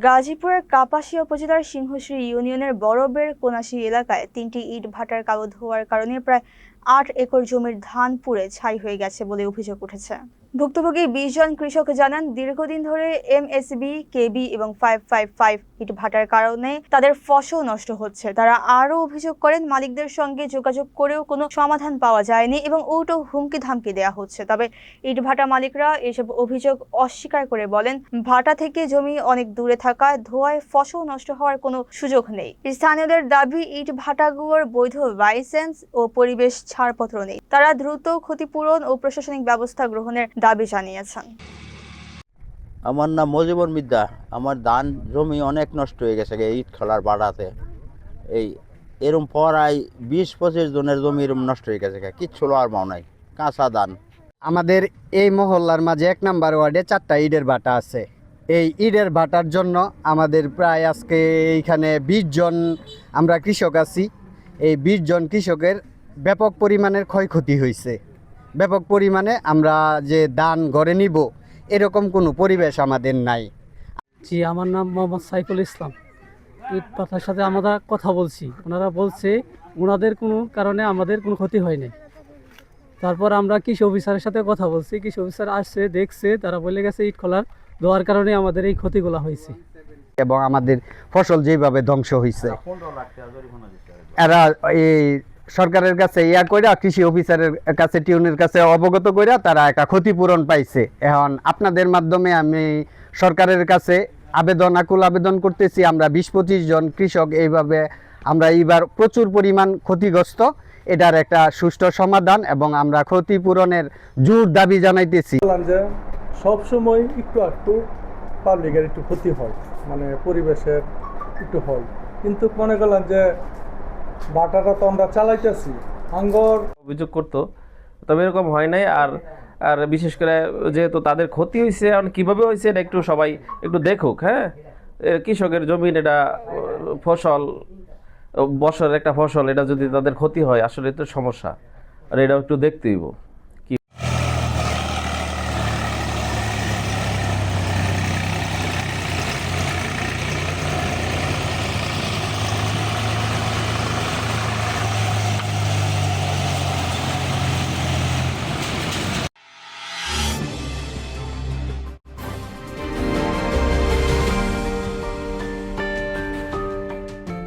গাজীপুরের কাপাসিয়া উপজেলার সিংহশ্রী ইউনিয়নের বড়বের কোনাশী এলাকায় ৩টি ইট ভাটার কালো ধোঁয়ার কারণে প্রায় ৮ একর জমির ধান পুড়ে ছাই হয়ে গেছে বলে অভিযোগ উঠেছে। ভুক্তভোগী ২০ জন কৃষক জানান, দীর্ঘদিন ধরে এমএসবি, কেবি এবং 555 ইট ভাটার কারণে তাদের ফসল নষ্ট হচ্ছে। তারা আরও অভিযোগ করেন, মালিকদের সঙ্গে যোগাযোগ করেও কোনো সমাধান পাওয়া যায়নি এবং উল্টো হুমকি ধামকি দেওয়া হচ্ছে। তবে ইট ভাটা মালিকরা এসব অভিযোগ অস্বীকার করে বলেন, ভাটা থেকে জমি অনেক দূরে থাকায় ধোঁয়ায় ফসল নষ্ট হওয়ার কোনো সুযোগ নেই। স্থানীয়দের দাবি, ইট ভাটাগুলোর বৈধ লাইসেন্স ও পরিবেশ ছাড়পত্র নেই। তারা দ্রুত ক্ষতিপূরণ ও প্রশাসনিক ব্যবস্থা গ্রহণের দাবি জানিয়েছেন। আমার নাম মজিবুর মিদ্দা। আমার ধান জমি অনেক নষ্ট হয়ে গেছে ইট খোলার বাড়াতে। এরম পড়ায় ২০-২৫ জনের জমি এরম নষ্ট হয়ে গেছে, কিচ্ছু আর মাও নাই, কাঁচা ধান। আমাদের এই মহল্লার মাঝে ১ নম্বর ওয়ার্ডে 4টা ইটের ভাটা আছে। এই ইটের ভাটার জন্য আমাদের প্রায় আজকে এইখানে ২০ জন আমরা কৃষক আছি। এই ২০ জন কৃষকের ব্যাপক পরিমাণের ক্ষয়ক্ষতি হয়েছে। ব্যাপক পরিমাণে আমরা যে ধান ঘরে নিব এরকম কোনো পরিবেশ আমাদের নাই। জি, আমার নাম মোহাম্মদ সাইফুল ইসলাম। ইট ভাটার সাথে আমরা কথা বলছি, ওনারা বলছে ওনাদের কোনো কারণে আমাদের কোনো ক্ষতি হয়নি। তারপর আমরা কৃষি অফিসারের সাথে কথা বলছি, কৃষি অফিসার আসছে, দেখছে, তারা বলে গেছে ইট খোলার দেওয়ার কারণে আমাদের এই ক্ষতিগুলো হয়েছে এবং আমাদের ফসল যেভাবে ধ্বংস হয়েছে। এরা এই সরকারের কাছে কইরা, কৃষি অফিসারের কাছে, টিউনের কাছে অবগত কইরা তারা একটা ক্ষতিপূরণ পাইছে। এখন আপনাদের মাধ্যমে আমি সরকারের কাছে আকুল আবেদন করতেছি। আমরা ২০-২৫ জন কৃষক এইভাবে আমরা এইবার প্রচুর পরিমাণ ক্ষতিগ্রস্ত, এটার একটা সুষ্ঠু সমাধান এবং আমরা ক্ষতিপূরণের জোর দাবি জানাইতেছি। সব সময় একটু পাবলিকের একটু ক্ষতি হয়, মানে পরিবেশের একটু হয়, কিন্তু মনে করলাম যে ভাটাটা তো আমরা চালাইতেছি আঙ্গর অভিযোগ করতো, তবে এরকম হয় নাই। আর বিশেষ করে যেহেতু তাদের ক্ষতি হয়েছে, এখন কীভাবে হয়েছে এটা একটু সবাই একটু দেখুক। হ্যাঁ, কৃষকের জমিন, এটা ফসল, বছরের একটা ফসল, এটা যদি তাদের ক্ষতি হয় আসলে তো সমস্যা, আর এটা একটু দেখতে হইব।